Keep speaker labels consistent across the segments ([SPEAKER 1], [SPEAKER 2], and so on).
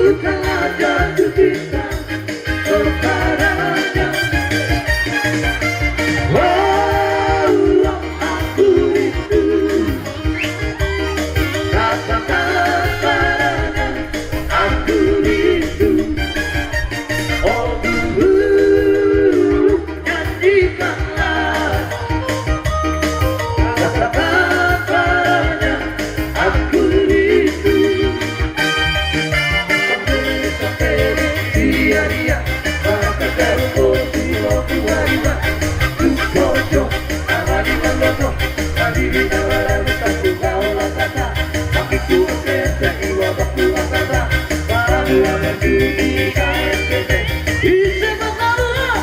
[SPEAKER 1] telah jatuh cinta kepadanya. Oh, aku rindu, katakan padanya aku rindu. Oh, nyanyikanlah, katakan padanya aku rindu. Dia maka terus waktu hari-hari tuh amani maloto adili nawala mutaku kaula kata makiku kete iwa baku akata baru ada dunia KSPT bisa ketawa.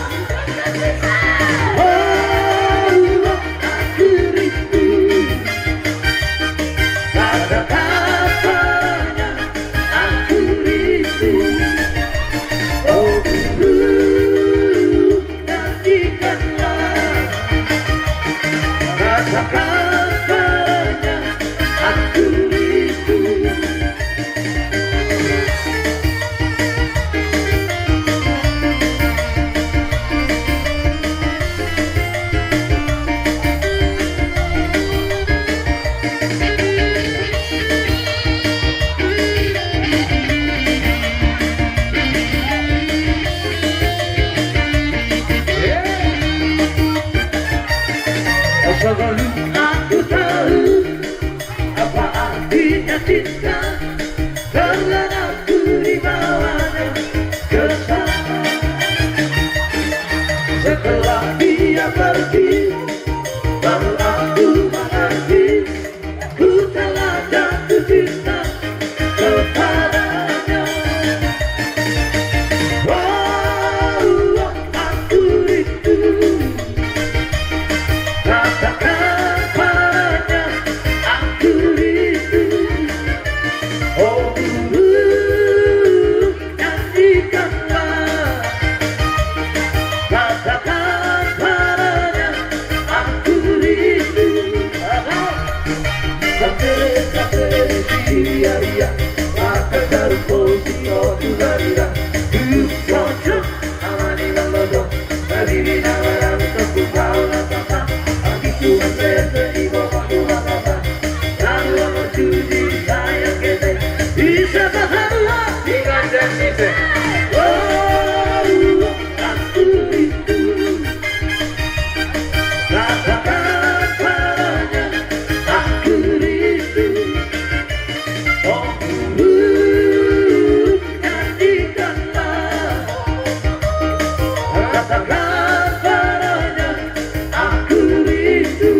[SPEAKER 1] Oh, aku rindu, katakan padanya aku rindu. Oh, nyanyikanlah, katakan padanya aku rindu. Sebelum aku tahu apa artinya cinta, telan aku dibawanya ke sana. Setelah dia pergi, baru aku mengerti, ku telah jatuh cinta kepadanya. Oh, aku rindu, katakan padanya aku rindu. Oh, nyanyikanlah, katakan padanya aku rindu. Sampai dia maka terus waktu hari-hari tuh amani maloto adili nawala mutaku kaula kata makiku kete iwa baku akata baru ada dunia KSPT bisa ketawa dengan janji. Oh, aku rindu, katakan padanya aku rindu. Oh, nyanyikanlah, katakan padanya aku rindu.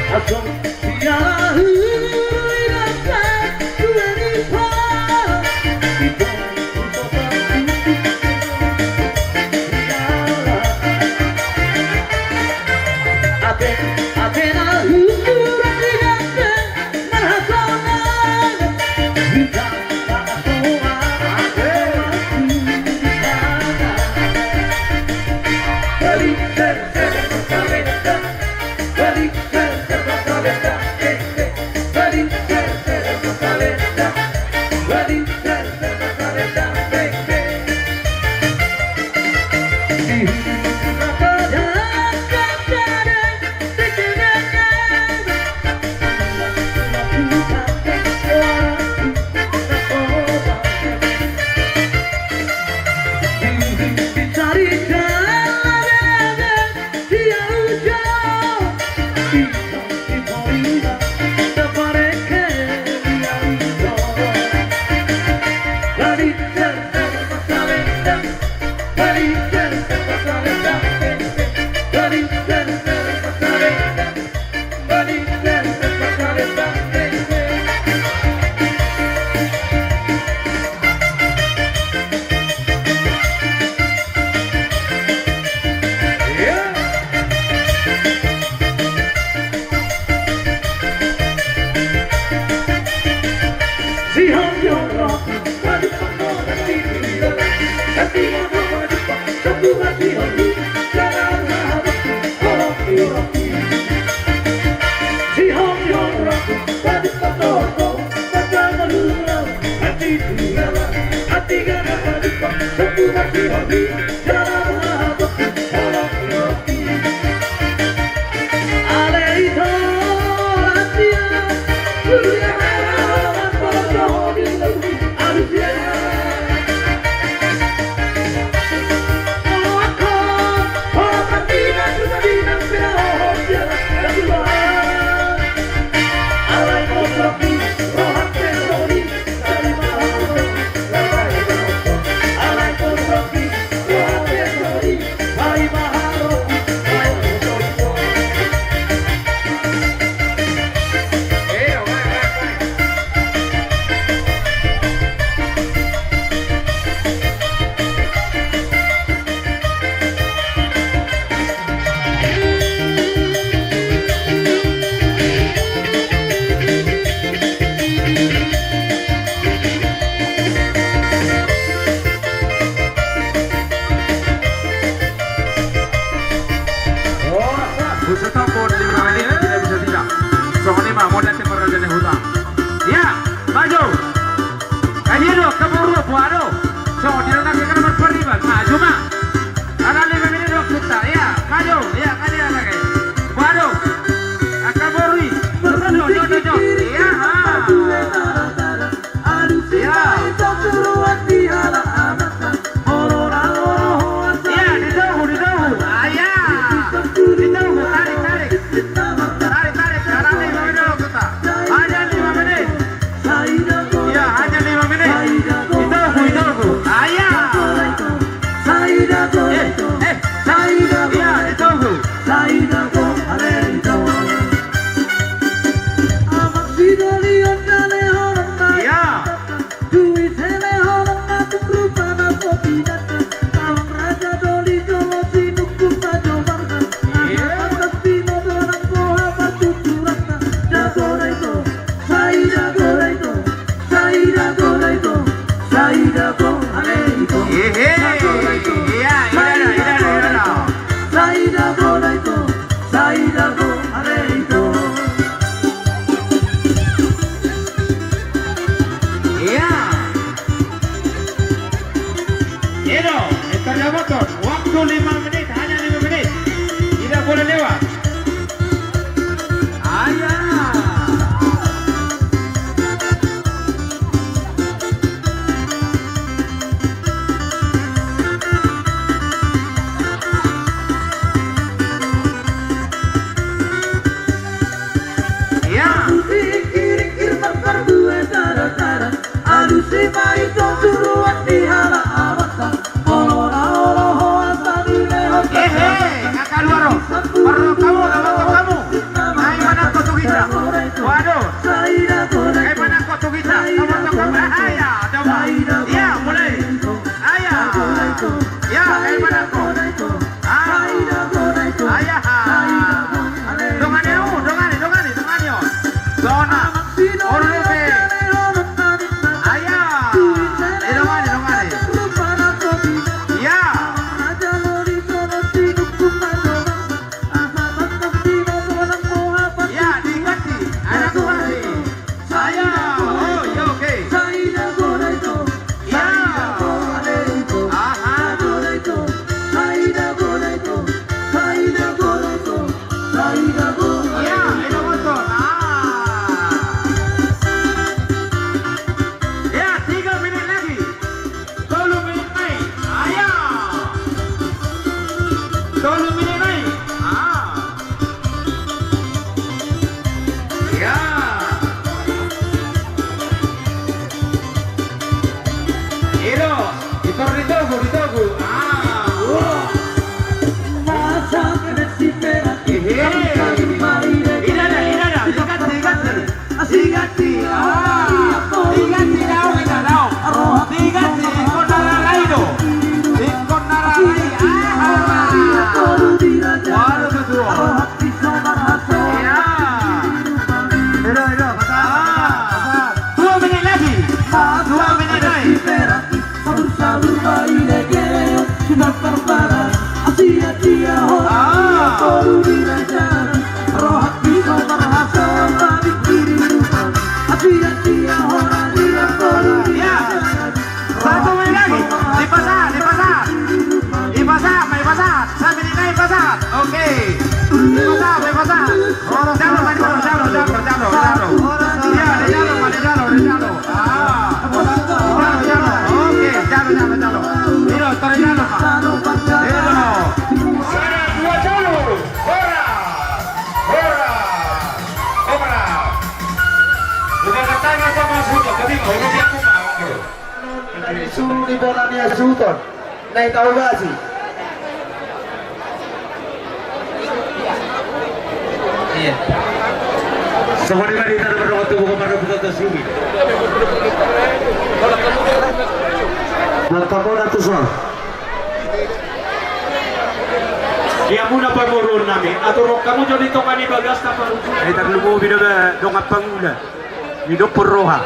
[SPEAKER 1] Asal gadis Ponorogo, bagaimana lulau, hati duyala, hati gana gadisku, sembuh masih hobi, jalan habaki, jalan hobi. Ale itu rahasia, dunia halaman Ponorogo di lebih alusia.
[SPEAKER 2] Waktu 5 menit, hanya 5 menit. Tidak boleh lewat. Ayah. Ya.
[SPEAKER 1] Kiri-kiri berdua cara-cara, aduh si baik dong suruhan di hala awatan.
[SPEAKER 2] Perlu kamu, Ay, mana kau kita? Waduh. Ay, mana kau kita? Kamu. Ayah, coba. Ya, mulai. Ayah. Ya, ay, mana kau? Ayah. Dongani. Zona. Orbe. Ayah. Dongani. Ya. sama suto, tapi mau dia aku mau.
[SPEAKER 1] Dari suruh di Bonania Sultan. Naik tahu gak sih?
[SPEAKER 3] Iya.
[SPEAKER 2] Semua di mana kita berdoa tubuh kepada Buddha Subi.
[SPEAKER 1] Berapa ratus orang?
[SPEAKER 2] Dia muna pamurun namin. Atau kamu jadi tokani bagas na paru. Ay taglumo binaga dongat pangula. Bidok purroha.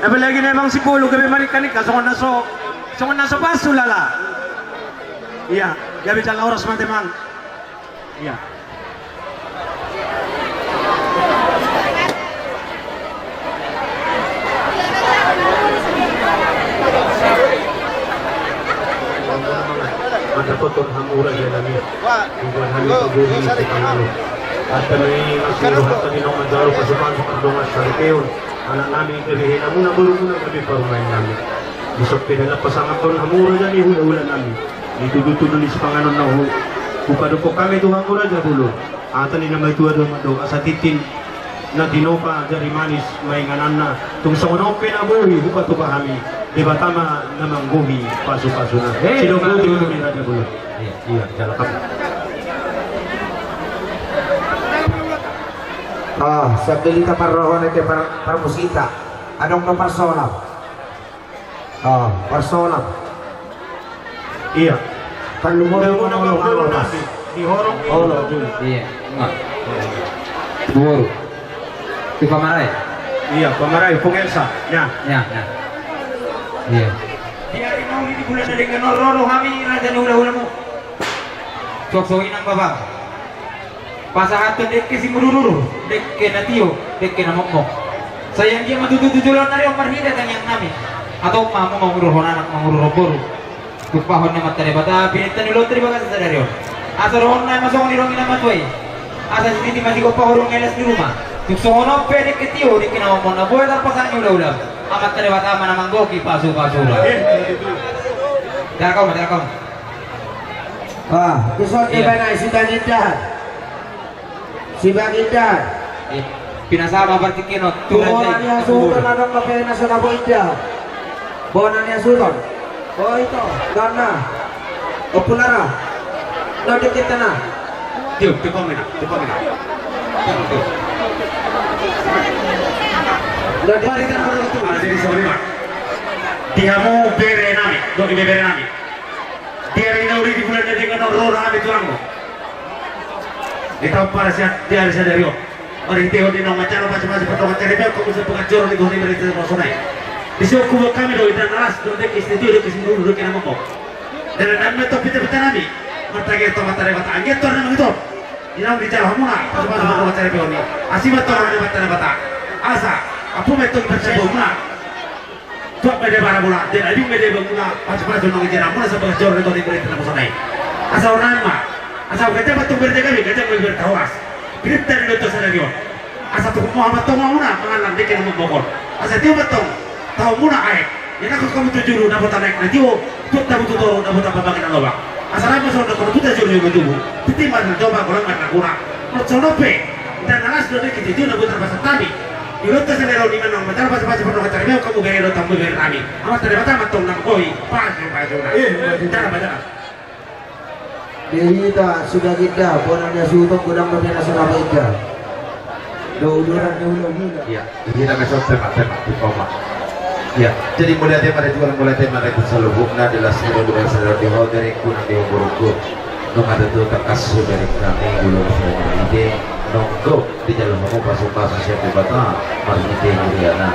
[SPEAKER 2] Lagi na emang si Polo gabi marikanik ka songon naso paso lala. Iya, gabi sa oras matemang. Iya. Matapoton hamura ya namin. Bukan kami pagbuhi sa Panginoon. At kami nagsuruh at kami nang magdaro pasukan sa pagdungas sa Rikeon. Anak namin kalihin na muna kami parumahin namin. Isok pinalapasangan to ng hamura dyan ihula-hula namin. Itudutuloy sa Panginoon na upadupok kami ito hamura dyan dulo. Atan nila may tuwa doon mado. Asatitin na dinopa dari manis may nganan na. Tung sa unang pinabuhi upato pa kami. Di ba tama namang buhi paso-paso na. Sino ka ito yung nila dulo? Iya, jalan kami.
[SPEAKER 1] Sa pilita parrohon ito para musika. Anong no persona? Persona.
[SPEAKER 2] Iya.
[SPEAKER 1] Panlumulong
[SPEAKER 2] Una
[SPEAKER 1] mo
[SPEAKER 2] ba namin? Di horong
[SPEAKER 3] Iya. Dua. Di pamaray.
[SPEAKER 2] Iya, pamaray, Elsa. Ya.
[SPEAKER 3] Ya, ya. Iya.
[SPEAKER 2] Di hari mau di bulan na dengan roro kami raja hula-hula mo.
[SPEAKER 3] Sok-sokin ang baba. Pasahaton dek ke si murururu, dek ke natio, dek ke namokmok. Sayang dia matututujulan na rin ang marhida kanyang namin. Atau mamu manguruhon anak mangururoboro. Tupahon na matari bata, pinitan ni lotri baga sa sadaryo. Asarohon na masong nirong inamatway. Asa si titi masiko pahurong ngelas di rumah. Tuksohono pwede ke tio, dek ke namokmok na buhay tarpasan niyo ulam. Amat tari bata manamanggoki pasu-pasu lah. Darakaw, darakaw.
[SPEAKER 1] Kisot
[SPEAKER 3] Iya.
[SPEAKER 1] iba na si Bagindan. Si Bagindan.
[SPEAKER 3] Pinasama bertikinot.
[SPEAKER 1] Tumoran niya Sultan anong kapena sa Naboidya. Bonan niya Sultan. Ito, Gana. O Pulara. Nodikit na.
[SPEAKER 2] Tio, tupamina.
[SPEAKER 1] Nodikit na.
[SPEAKER 2] Jadi sorry mak. Dia mau bere nami, doi bere nami. Dia ina uri di bulan dengan roro nami tulang mo. Ito para siya dia sa dario. Ori teo di nang macaro macam-macam pertama cari bel kok bisa pengacur di goni beri sa sonai. Disiok kubo kami doi dan alas doi ke studio di kesini dulu kena mo. Dan nami to pita-pita nami. Mata gitu mata bata angget to nang itu. Ina uri jauh muna, macam-macam pertama cari bel ni. Asimat to nang bata. Asa, apa metode percaya muna. Tuak mede bara bola, dan abing mede banguna, pas-pas nang ngejar muna sa pengacur di goni beri sa sonai. Asa orang mah. Asa kerja betul kerja kami, kerja bertawas. Kita dari itu sahaja. Asa tu Muhammad tu muna mengalam dek yang membokor. Asa dia betul tahu muna air. Yang aku kamu tujuh dulu dapat naik nanti tu dapat tu dapat apa bagi nalobak. Asa lama sudah kalau tu tujuh dulu betul. Titi mana coba kalau mana guna. Macam pe dan alas sudah kita tu dapat terbasar tadi. Dulu tu saya lalu di mana macam pas-pas pernah cari kamu gaya tamu gaya kami. Amat terdapat amat tu nak koi pas sudah. Cara baca.
[SPEAKER 1] Dihita sudah kita, Bonania Sultan kudang kapena sa Naboidya. Dauduran niya ulang-hila.
[SPEAKER 4] Iya, kita besok tema di koma. Ya, jadi mulai tema dari kusalubukna adalah seluruh budaya sadar di hal dari kunang di Oboroko. Nong ada tuh terkasu dari kami belum selesai ide. Nonggo di dalam kamu pasung-pasung siapa bata marmite Muriana.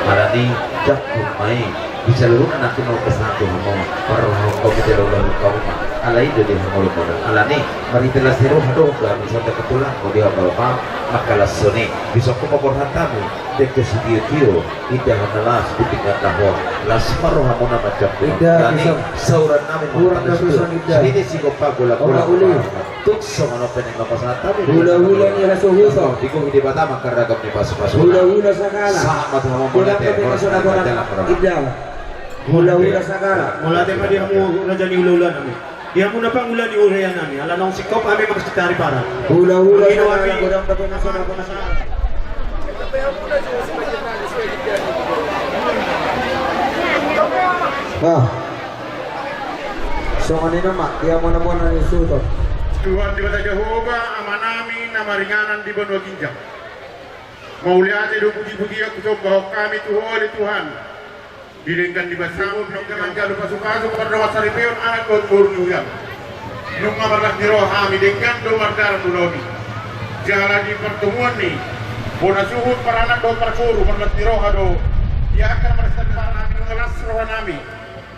[SPEAKER 4] Marani jakut main di seluruh anak mau kesantu mau perlu komite lalu kaum alai jadi hamul kono alani mari telah seru hado ga bisa kebetulan mau dia bapak makalah sone bisa ko tamu dek sitio ida hanalas di tingkat lahor las maroh hamuna macam dani sauran namin
[SPEAKER 1] Kurang bisa ida.
[SPEAKER 4] ini si gopa gula tuk somono peneng kapasana tamu
[SPEAKER 1] Hula-hula niya hasuhuso.
[SPEAKER 4] di ko hindi bata makaragam ni pasu-pasu
[SPEAKER 1] Hula-hula sakala.
[SPEAKER 4] sahabat mo
[SPEAKER 1] Kudang kapena sa Naboidya. Ida. Hula-hula sakala.
[SPEAKER 2] Mula tema dia mau raja ni ula-ula nami. Dia muna pang ulan ni urean nami. Ala nang sikop kami magsitari para.
[SPEAKER 1] Hula-hula
[SPEAKER 2] Ginawa
[SPEAKER 1] sakala.
[SPEAKER 2] kami.
[SPEAKER 1] Kudang kapena sa Naboidya.
[SPEAKER 5] Nah, so kanina mak, dia mo na po na isuto.
[SPEAKER 2] Tuhan di mata Jehovah amanami nama ringanan di benua ginjal. Mauliate do puji-puji aku coba bahwa kami Tuhan Tuhan. Dilengkan di basamu penongkangan jalur pasukan kepada wasaripeon anak kontur nyuyam. Nunga marah di roh kami dengan do mardar duloni. Jalan di pertemuan nih. Bona suhut para anak do perkuru marah di roh do. Dia akan merasa di para kami mengelas roh nami.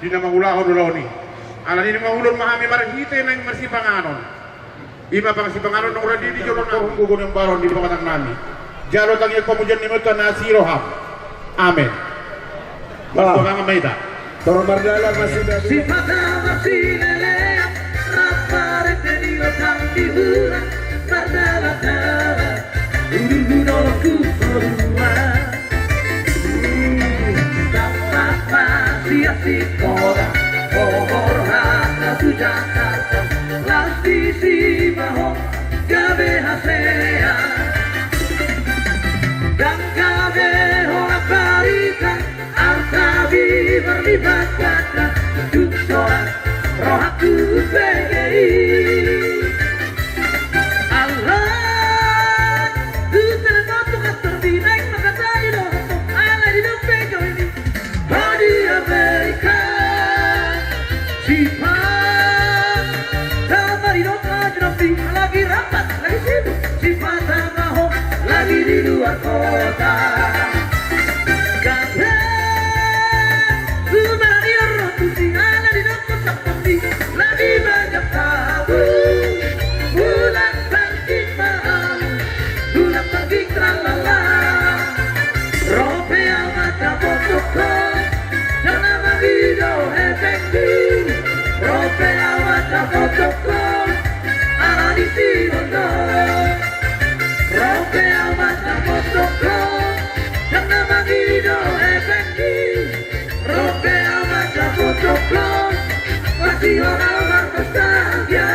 [SPEAKER 2] Di nama ulah duloni. Ala ini mahulun mahami marahite nang marsipanganon. Ima pangsipanganon nang radi di jolon arung gugun yang baron di pamatang nami. Jalo tangi kemudian nimutan nasiroham. Amin. Berdoa maida.
[SPEAKER 5] Tolong berdalam masih dari.
[SPEAKER 1] Si patama si lele, rapare tenido tantibura, bardala-dala, uru-uru-noloku sorua. Tapa si koda, kohor hata su Jakarta, lasti si maho, gabe hasea. Dan gabe hora parika, artabi berlibat kata, duksoran rohaku pegei. Allah, tu terbantu kantor binaik maka tadi lontong, ala di dompet kau ini, badi Amerika, sifat, sama di dompet jeropi, lagi rapat, lagi sibuk, sifat sama ho, lagi di luar kota. Lebih banyak tabu, bulan bangkit mahal, bulan bangkit tralala. Rompea mata botoko, jangan begitu efektif. Rompea mata botoko, ala di sinondo. Rompea mata botoko, jangan begitu efektif. Rompea mata botoko. Masih orang nostalgia.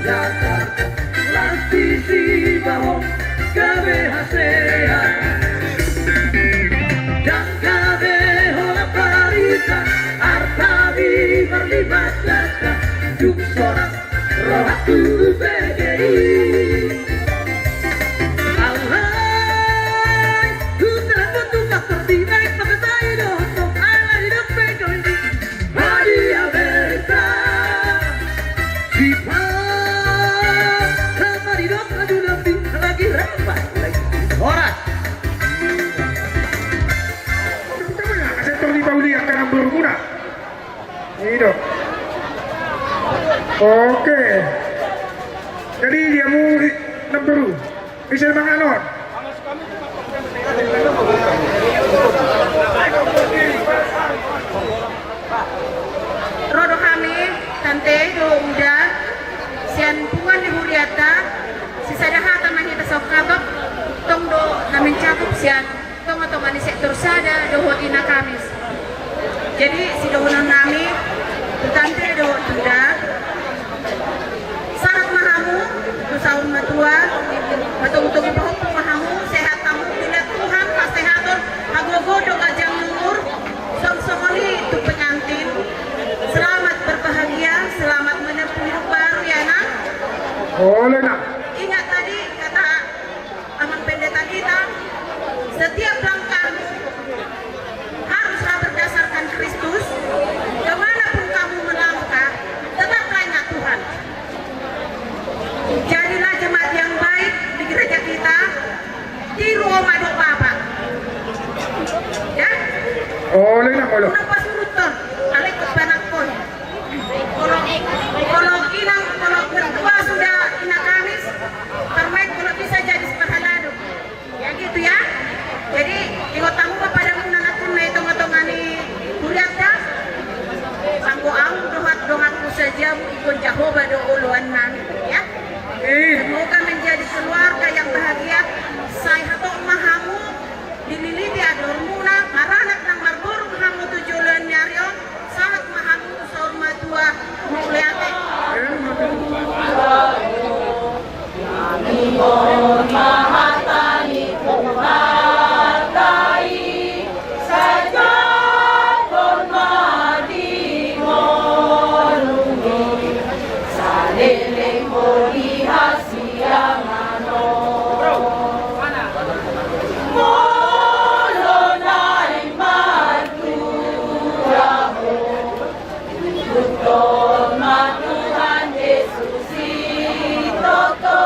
[SPEAKER 1] Jakarta, lasti si baho, gabe hasea. Dan gabe hola parita, artabi berlibat kata, duk sorak rohaku pegei. Alhai, ku telah bentuk terbinaik maka tayo dohtong, ala di dompet kau ini, badi Amerika, sifat. Lagi rapat, lagi horas.
[SPEAKER 2] Saya terlibat uli akan berguna. Ini Oke. Jadi dia mau nemberu. Bisa menganon.
[SPEAKER 6] Rodo kami, tante, do udah, sian puan di Huriata. Sisa dah hata mahita sokatok tong do namin cakup sian tong atau manis sektor sada doho ina kamis. Jadi si dohonon nami tante doho tunda sangat mahamu tu saun matua matung-tung bahok mahamu sehat tamu dilihat Tuhan kasehaton agogo do gajang lumur som-somoni tu pengantin. Selamat berbahagia, selamat menempuh hidup baru ya nak.
[SPEAKER 2] Boleh nak.
[SPEAKER 6] Ingat tadi kata aman pendeta kita, setiap langkahmu haruslah berdasarkan Kristus. Kemanapun kamu melangkah, tetaplah ingat Tuhan. Jadilah jemaat yang baik di gereja kita, tiru omado Bapak. Ya?
[SPEAKER 2] Boleh nak, boleh.
[SPEAKER 6] Kenapa suruton? Alek kebanakon. Kalau berdua sudah ina kamis, terbaik kalau bisa jadi sepahalado. Ya gitu ya. pun Jehovah do uluan nang ya. Semoga menjadi keluarga yang bahagia. Saya hatok mahamu dililiti adormuna maranak nang marburuk hamu tujulan nyarion sangat mahamu sorma tua muliate. Mahatani kuhargai saja hormati molungi saleleng bodi hasia mano molonai maturaho betul matuhan Yesus Toto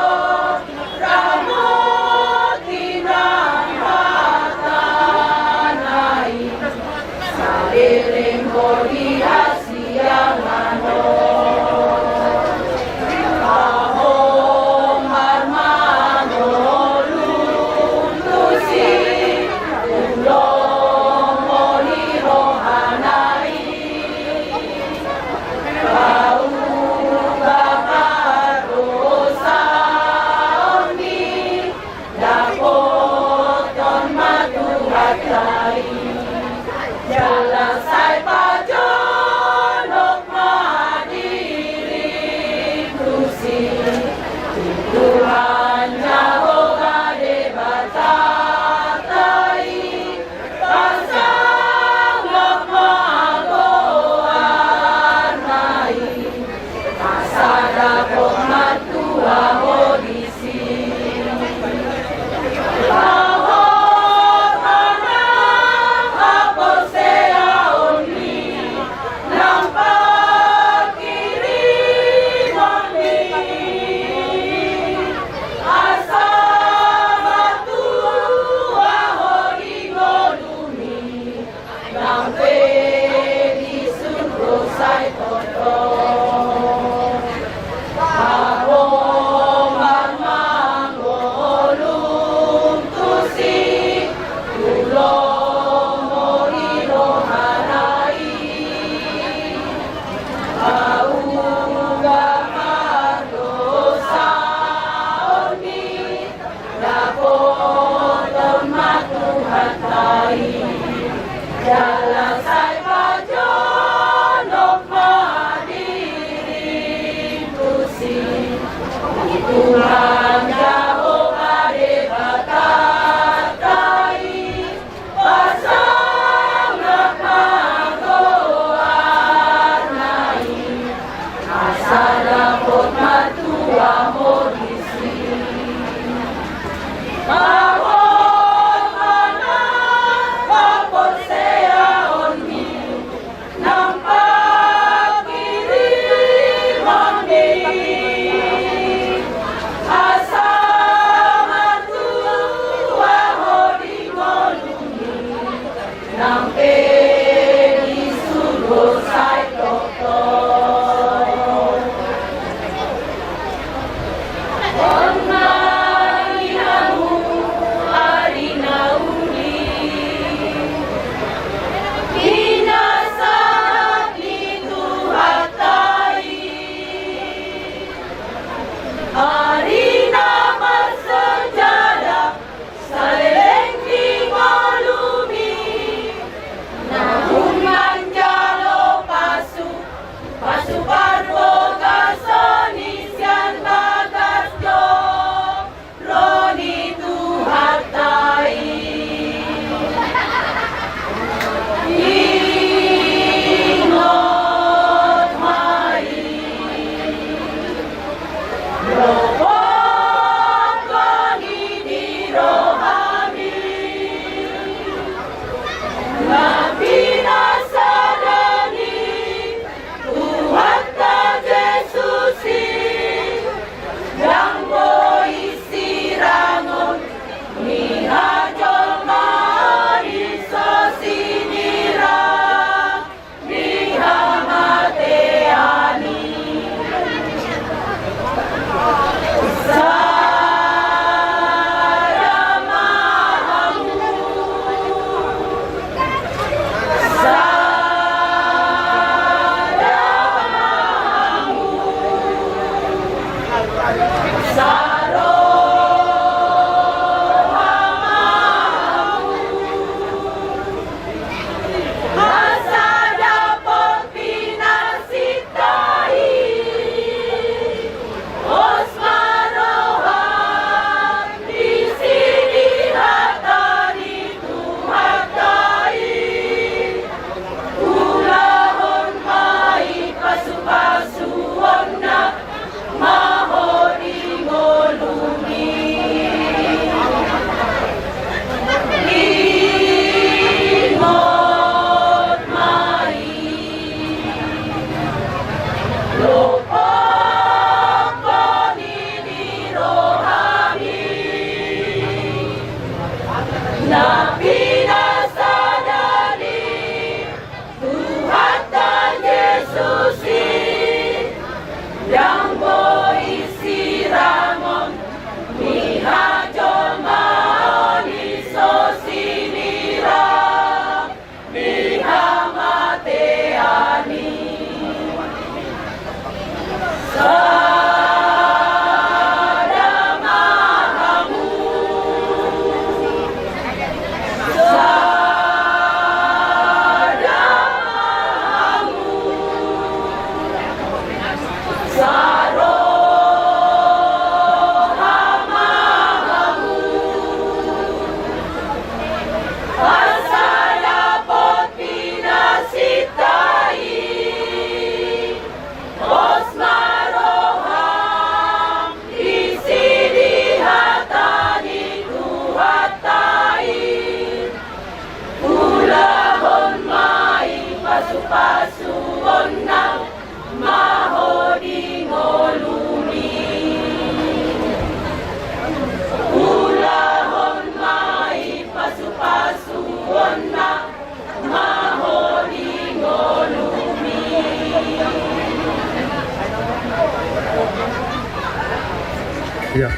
[SPEAKER 2] Iya.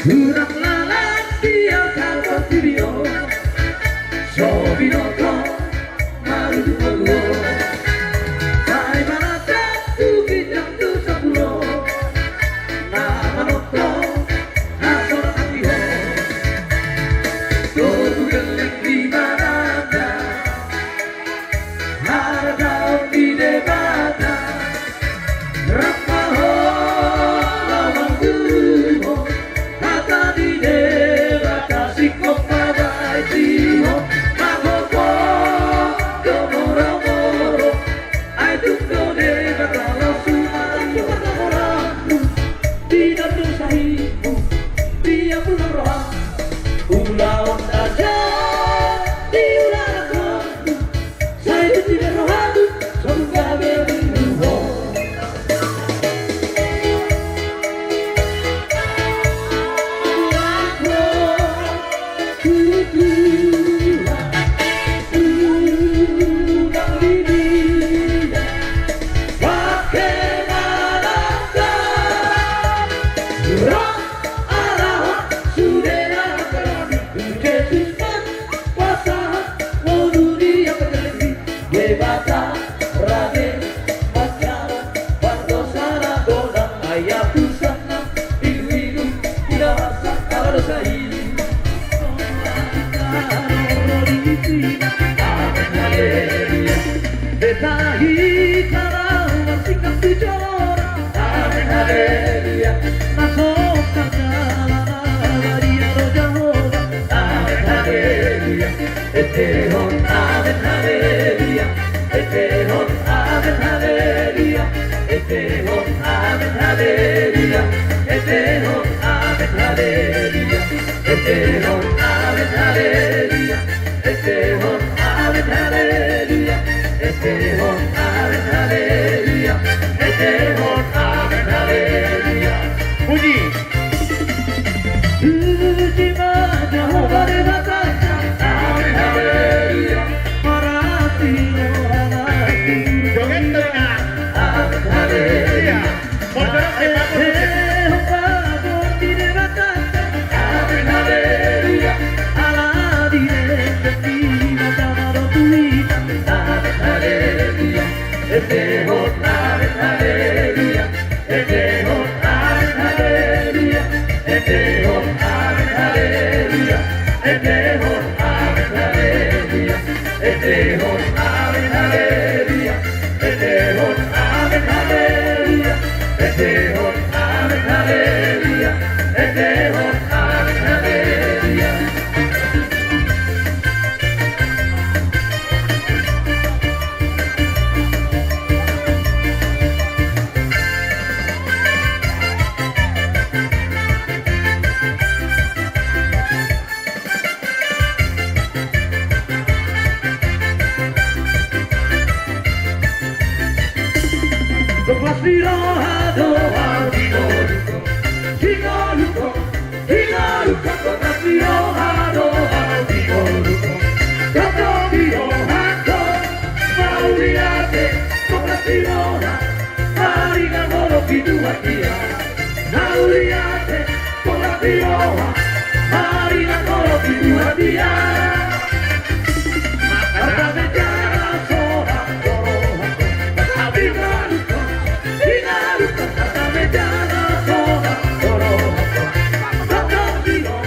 [SPEAKER 1] Urang lalang dia kata video Sobino ko maru maru Sai manata tu bidang tu sapulo Nama noto asor hati ho Tutu geling di mana ada Harga di debata Rapa ho lawang dumo Hata di debata sikop pabai timo Magopo domoro-moro Ai tunggu debata lo sumari Orang-orangmu tidak dosahimu Dia pulang roh Ulawan aja di ularaku Saya tidak rohadu Semoga berlindung Kepas di rohado al di Tionghoa, marilah kalau itu hadiah. Maka kami jangan seorang doroha, tapi ngalukan, dinalukan, kami jangan seorang doroha, maka Tionghoa.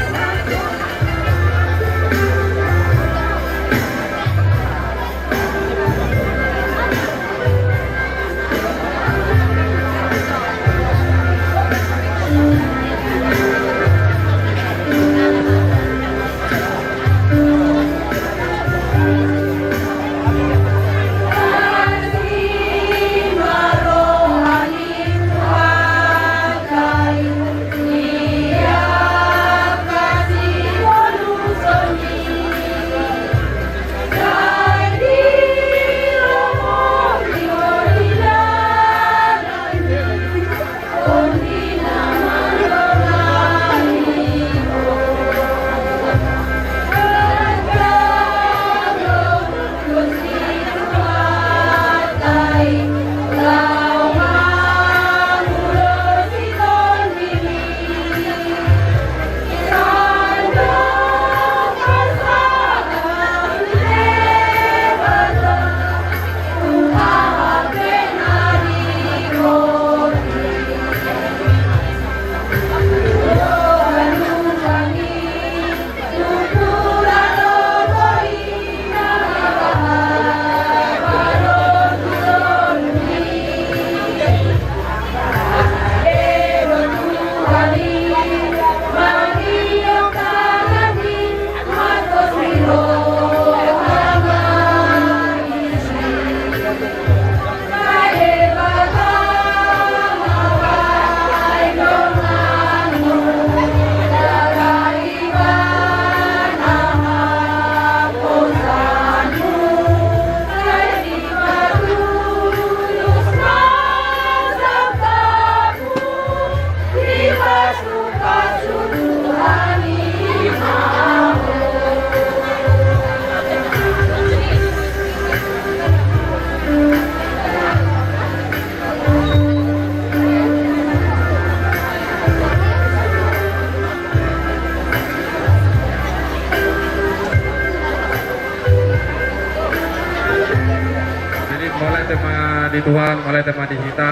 [SPEAKER 7] di Tuhan oleh tema di kita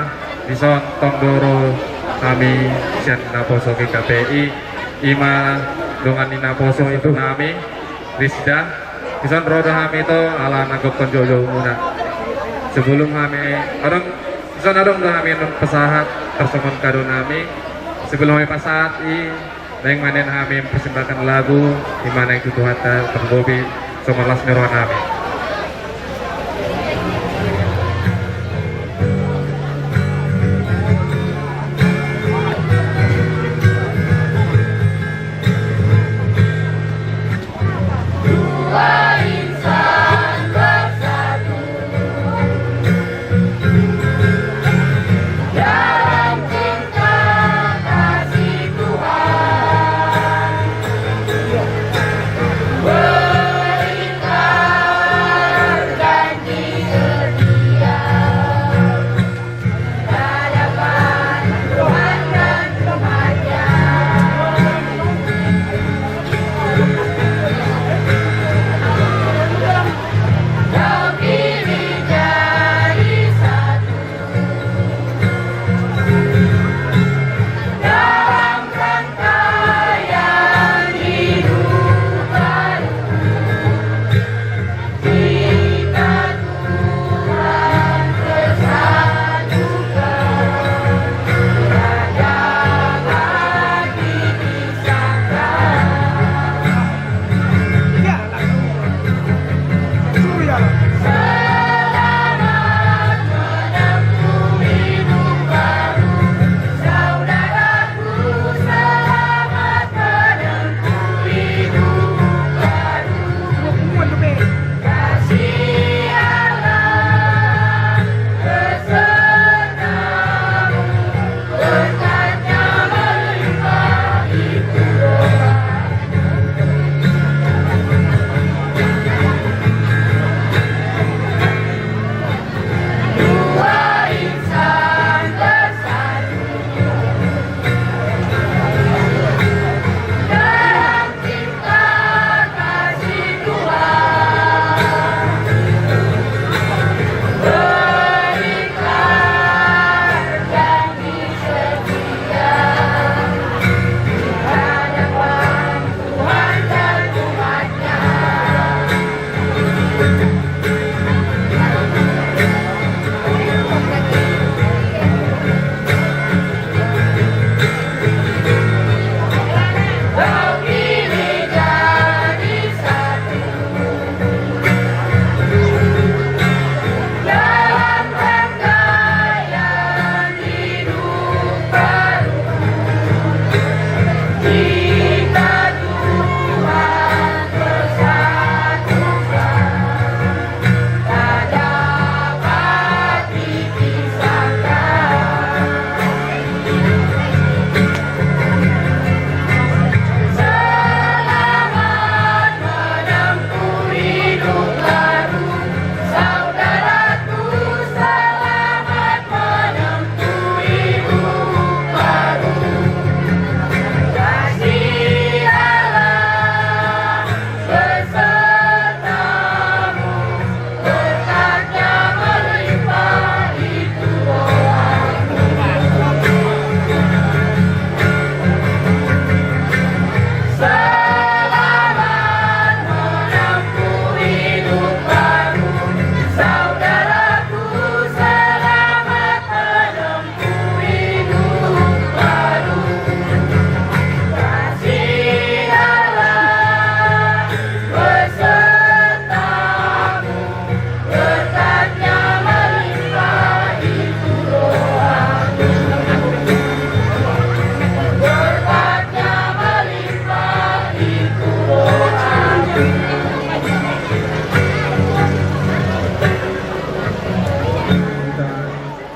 [SPEAKER 7] di son tongdoro kami sian naposo KPI ima dengan naposo itu kami Rizda di son roda kami itu ala nagok konjojo muna sebelum kami orang di son adong kami pesahat tersebut kado kami sebelum kami pasahat yang mana kami persembahkan lagu di mana itu Tuhan terbobi somalas nirwan kami.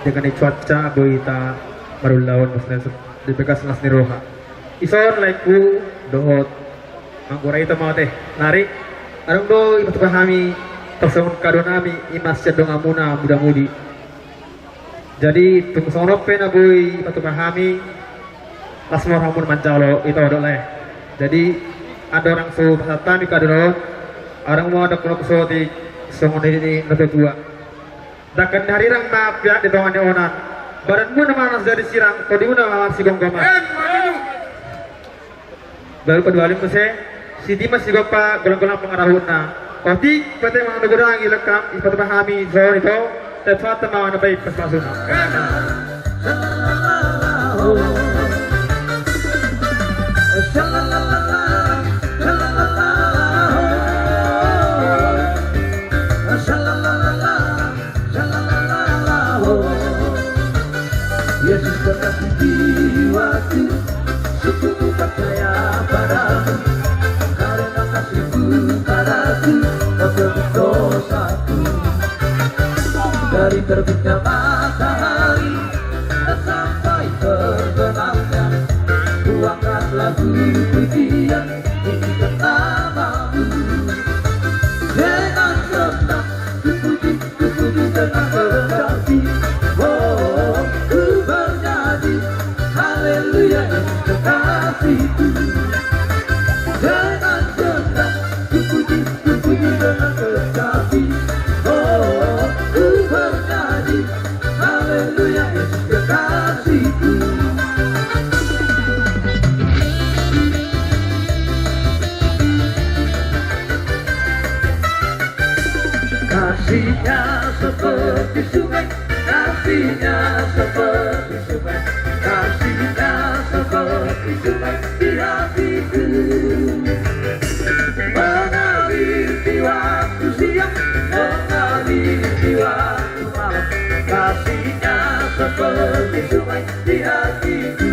[SPEAKER 8] dengan cuaca boita baru lawan muslim di bekas nas niroha ison laiku dohot manggurai itu mau teh lari arung do ibu pahami tersangun kadonami imas cendong amuna muda mudi jadi tunggu sonrope na boy ibu pahami lasmor hamun mancalo itu ada leh jadi ada orang su pasatami kadon orang mau ada kalau kusoti songon ini nanti dua Dakan hari rang maaf ya di bawah onan. Badan mu nama nas dari sirang, kodi mu nama si gonggama. Baru kedua kali mese, si Dimas si gopa golong-golong pengarahuna. Kodi pete mang nagurang ilekam ipat pahami zon itu, tepat mau nabai pas masuk.
[SPEAKER 1] Yesus kekasih jiwaku, sungguh percaya padamu, karena kasihmu padaku, kau tebus dosaku. Dari terbitnya matahari dan sampai terbenamnya, tuangkan lagu pujian ini namamu. Dengan senang kupuji dengan berhati. Oh, ku bernyanyi haleluya Yesus kekasihku. Dengan senang kupuji dengan berhati. Oh, ku bernyanyi haleluya Yesus kekasihku. Kasihnya seperti sungai, kasihnya seperti sungai, kasihnya seperti sungai di hatiku. Mengalir di waktu siang, mengalir di waktu malam, kasihnya seperti sungai di hatiku.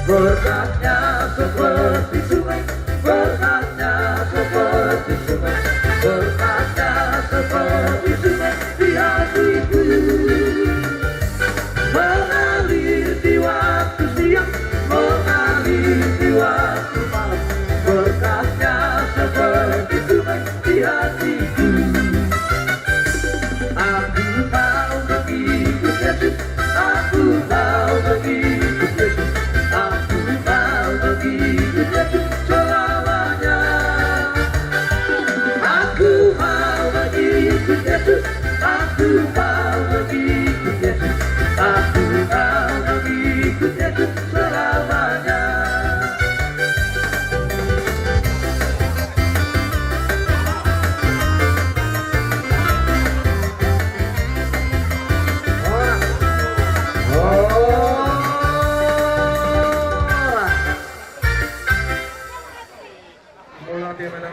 [SPEAKER 1] Berkatnya seperti sungai, berkatnya seperti sungai, berkatnya seperti sungai di hatiku. Mengalir di waktu siang, mengalir di waktu malam, berkatnya seperti sungai di hatiku. Aku mau mengikut Yesus, aku mau mengikut Yesus, aku mau mengikut Yesus selamanya. Aku mau mengikut Yesus, aku mau mengikut Yesus, aku mau mengikut Yesus selamanya.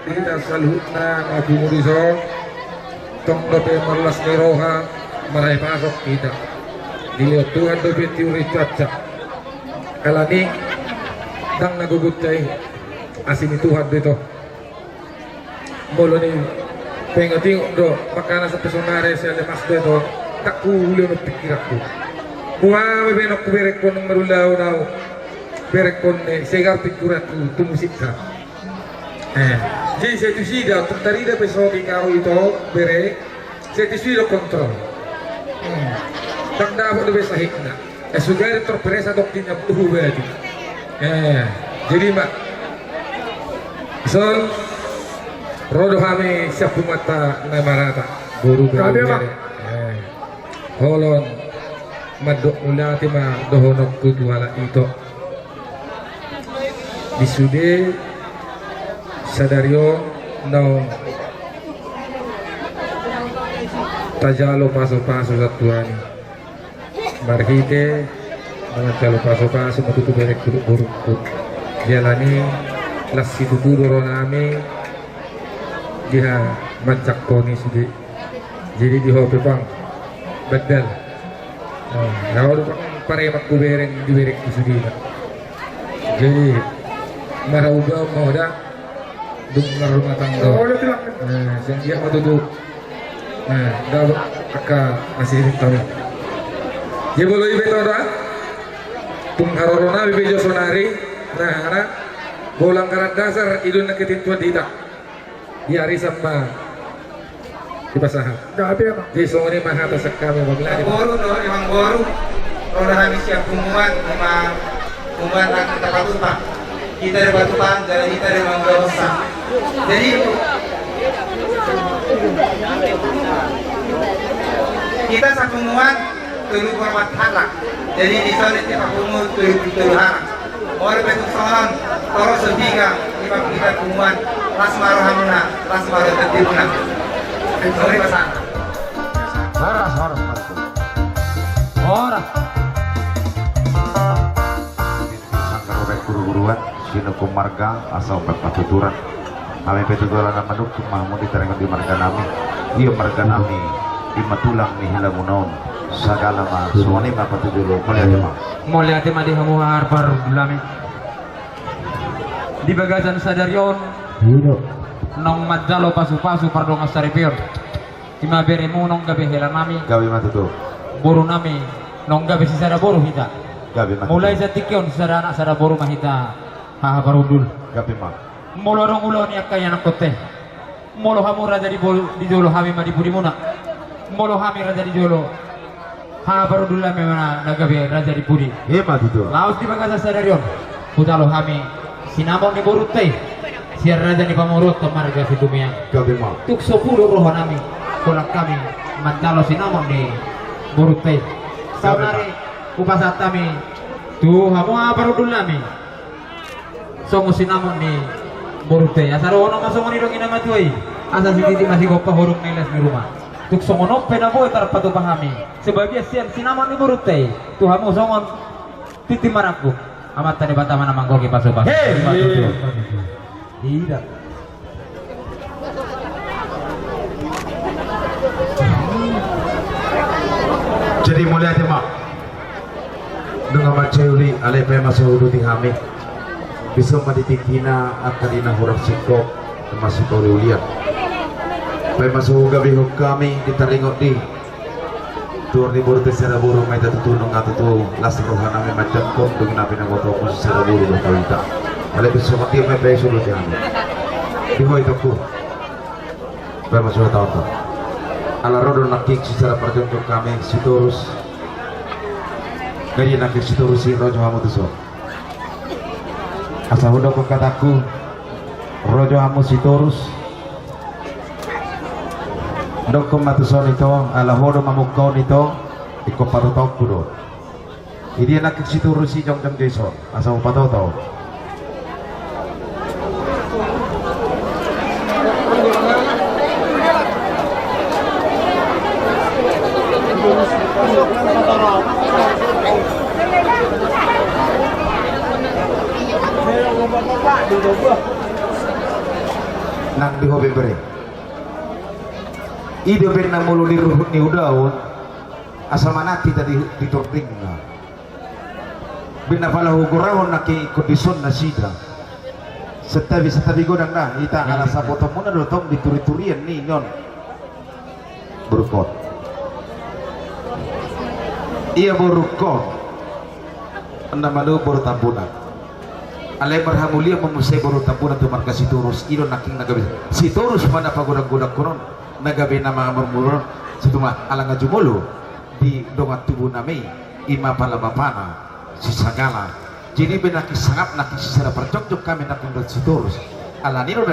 [SPEAKER 5] Kita salutna Nabi Muriso tong dope marlas niroha marai pasok kita dilihat Tuhan dope tiuri caca kalani dang nagugutay asin Tuhan dito. Bolo ni pengating do makana sa personare sa lemas dito tak kuhuli ng pikirak ko. Kuha may benok kuberek ko ng marulaw daw. Berek ko ni segar pikurat ko tumusik ka. Jadi saya tu sida untuk tadi dah besok karo itu berek saya tu sida kontrol. Tak dapat lebih sahih nak. Sudah terpresa dokternya buhu baju. Jadi mak, so rodo kami siap mata na marata guru berani. Holon madok mula tima dohonok kuduala itu. Disude sadario no tajalo paso-paso sa tuani. Marhite mga talo paso-paso matutuberek buruk-buruk. Jalani las situturo nami dia mancak koni sudi. Jadi di hope pang bedel. Nawaru pang paremak kubereng diberek sudi. Jadi marauga mo dah dengar rumah tangga. Yang dia mau duduk. Dah akak masih tahu. Dia boleh betul dah. Tung harorona bibejo sonari. Nah, bolang karat dasar idun nak ketintuan tidak. Di hari sama di pasahan. Di sore mahata sekami baglari.
[SPEAKER 3] Boru no, emang boru. Roda kami siap pengumuman, memang pengumuman kita batupa. Kita ada batupa, jalan kita ada mangga. Jadi kita satu pengumuman tulu hormat halak. Jadi di sana kita pengumuman tulu halak. Orang betul soalan, kalau sebiga kita pengumuman ras marhamna, ras marhatibuna. Sorry pasan. Horas.
[SPEAKER 4] Sangka guru-guruan sinukum marga asal patuturan kami petuturan manuk mahmud diterangkan di marga nami iya marga nami imatulang ni hilamunaon sagala ma suwani ma patutulo
[SPEAKER 3] Mulia tema di hamu harpar dulami di bagasan sadarion nong madalo pasu-pasu pardong asaripion ima beremu nong gabe hela nami
[SPEAKER 4] gabi matutu
[SPEAKER 3] boru nami nong gabe sisara boru hita
[SPEAKER 4] gabi matutu
[SPEAKER 3] mulai zatikyon sisara anak sara boru mahita haha parundul
[SPEAKER 4] gabi ma
[SPEAKER 3] molo rong ulo ni akaya nak kote molo hamu raja di jolo hami ma di budimuna molo hami raja di jolo haha parundul lami mana nagabe raja di budi
[SPEAKER 4] iya matutu
[SPEAKER 3] laos di bagasan sadarion putalo hami sinamon ni borut teh siar raja ni pamurut ke marga situmia
[SPEAKER 4] gabi ma
[SPEAKER 3] tuk 10 roh nami kolak kami mantalo sinamon ni borut teh saunari upasat kami tuh hamu aparudul nami songo sinamon ni borut teh asaro ono masongo ni dong ina matuai asa sititi masih gopa horuk neles di rumah tuk songo nope na boy tarpatu pahami sebagai sian sinamon ni borut teh tuh hamu songon titi maraku amat tadi bata mana mangkoki paso-paso. Tidak.
[SPEAKER 4] jadi mulia tema dengan maculi alai masuk udu tingami bisa maditikina akadina huruf sikop masih kau lihat masuk gabi kami ditaringok di tur ni buru tesera buru mai tutulung atutu las rohana me macam kom dengan napi nang goto ko sera buru do kawita ale biso mati me peso do tiang di hoy toku masuk tahu tu ala rodo nakik secara percontoh kami sitorus dari nakik sitorus si rojo hamu tu so asa hudo ko kataku rojo hamu sitorus doko matuson ito ala hodo mamukau nito iko patotok kudo idi nak sitorus si jong jong jeso asa patotok nang di hobi bere ide ben nang mulu di ruhut ni udaun asal manati tadi di torting binapala hugurahon na ki kondisyon na sida setabi godang dah ita ala sapoto muna dotong dituri-turian ni nyon berukot iya berukot anda malu baru tampunan alai berhamulia memusai baru tampunan tu marka siturus ilo naking nagabi siturus pada pagodak-godak konon nagabi nama murmurun situ mah ala ngajumulu di dongat tubuh nami ima pala bapana si sagala jadi benaki sangat naki sisara percocok kami nakin dot siturus ala nino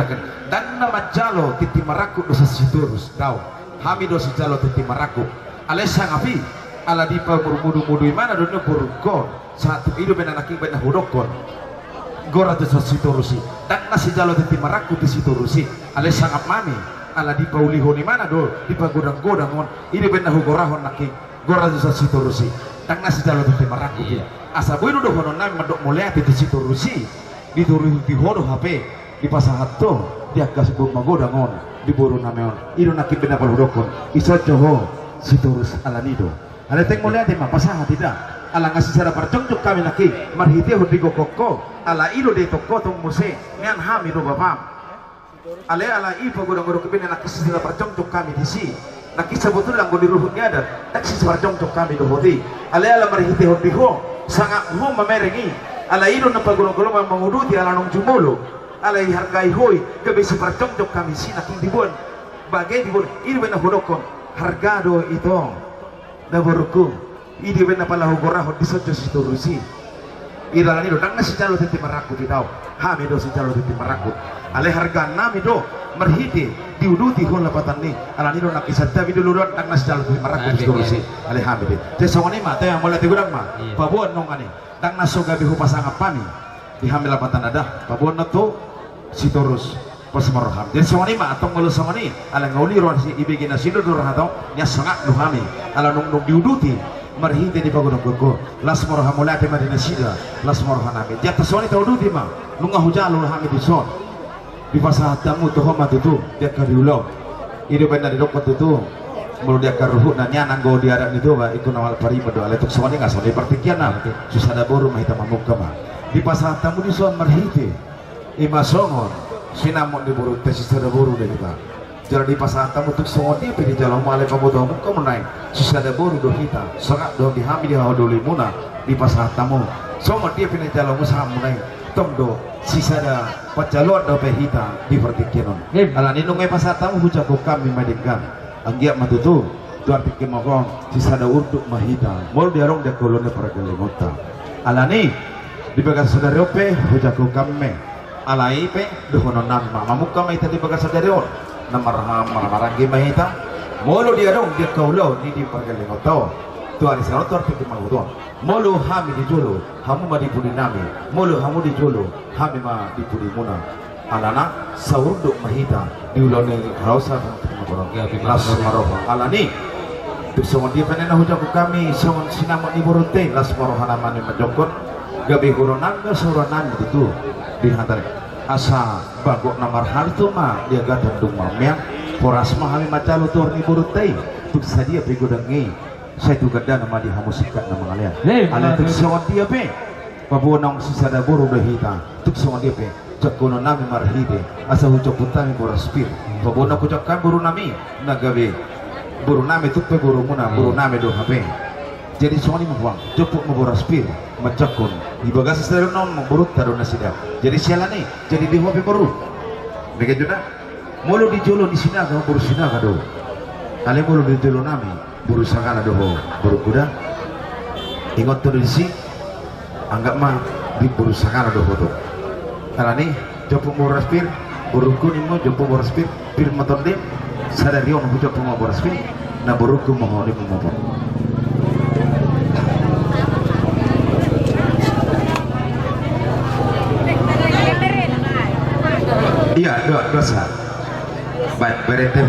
[SPEAKER 4] dan nama jalo titi maraku dosa siturus kau hami dosa jalo titi maraku alai sangapi ala dipa mudu mana dunia burukon satu hidup benaki benah hudokon gora dosa siturusi dan nasi jalo titi maraku di siturusi alai sangat mami ala dipa ulihoni mana do dipa godang-godang hidup benah hugorahon naki gora dosa siturusi dan nasi jalo titi maraku asa boy do hono nami madok mulai di situ rusi di turu di hodo HP di pasahat to dia kasebut magodangon di boru nameon iro nakit benda paludokon iso joho situ rus alanido ada teng mulai di pasahat tidak ala ngasih cara percongcok kami naki marhiti ho digo kokko ala iro de toko tong muse ngan hami do babam ala ipo godang-godang kebena naki secara percongcok kami di si naki sebetulnya langgo di ruhutnya ada tak si percongcok kami do hoti ala marhiti ho digo sangat hom memerengi ala iro na pagulong-gulong manguduti ala nong jumulo ala hargai hoy gabi sepercongcok kami sinaking dibuan bagai dibuan ini bena hodokon harga do ito na boruku ini bena pala hugorahon di sojo siturusi iralan iro nang nasi jalo titi maraku bitaw hami do si jalo titi maraku ala harga nami do merhiti diuduti hon lapatan ni ala niro nakisata bidulu don nang nasi jalo titi maraku siturusi ala hami de tesongoni ma tayang mulai tigurang ma pabuan nong ani nang naso gabi hu pasang apani di hamil lapatan ada pabuan na to siturus pasmaroham jadi songoni ma atong ngolo songoni ala ngauli ron si ibigin na sido do rahato nya sangat duhami ala nong diuduti marhite di pagodong koko las moroha mulate madina sida las moroha nami jata soni taudu di ma nunga hujalo hami di son di pasah tamu to homa tutu dia kariulo ide benda di dokot tutu mulu dia karuhu nanya nanggo di adat itu ba ikut nawal parima do ale tuk soni ngas soni partikian na susada boru mahita mamukka ma di pasah tamu di son marhite ima songon sinamon di boru tesis sada boru de kita jalan di pasar tamu tuk songoti pilih jalan malai pamodo muka menai susada boru do kita sangat do dihamil di hawa limuna di pasar tamu somot dia pilih jalan usaha menai tong do sisada pacalon do pehita di pertikian ala nino ngai pasar tamu hujaku kami madingkan anggiak matutu tu artikel makong sisada urdu mahita mol diarong dia kolone para galimota ala ni di bagian saudara pe hujaku kami alai pe dohono nama mamuka mai tadi bagian saudara maranggi mahita molo dia dong dia kaulo di pergaling oto tu ari sarotor pikir maudon molo hami di jolo hamu ma di pudi nami molo hamu di jolo hami ma di pudi muna alana saurdo mahita di ulone hausa las maroha alani tu songon dia penena hujaku kami songon sinamon di borute las maroha namane majokon gabi huronan ga soronan itu di hantar asa bagok namar hartu ma dia gadan dung mamya poras ma hami macalo tor ni burutai tuk sadia pe godangi saya tu gadan nama di hamusikat nama kalian ala tuk sawat dia pe pabonong sisada boru dahita tuk sawat dia pe jakono nami marhide asa hujok putami boraspir pabonong kujakan boru nami nagabe boru nami tuk pe boru muna boru nami do hape jadi soni muang jopuk maboraspir macakon ibaga sesero non burut taruh nasida jadi sialane jadi di hobi baru begitu dah mulu di jolo di sini agak buru sini agak do ale mulu di jolo nami buru sagala do buru kuda ingat tuh di sini anggap mah di buru sagala do foto karena nih jopuk maboraspir buru kuning mo jopuk maboraspir pir motor dem sadari on jopuk maboraspir na buru ku mohon di motor iya, dua saat. Baik, berete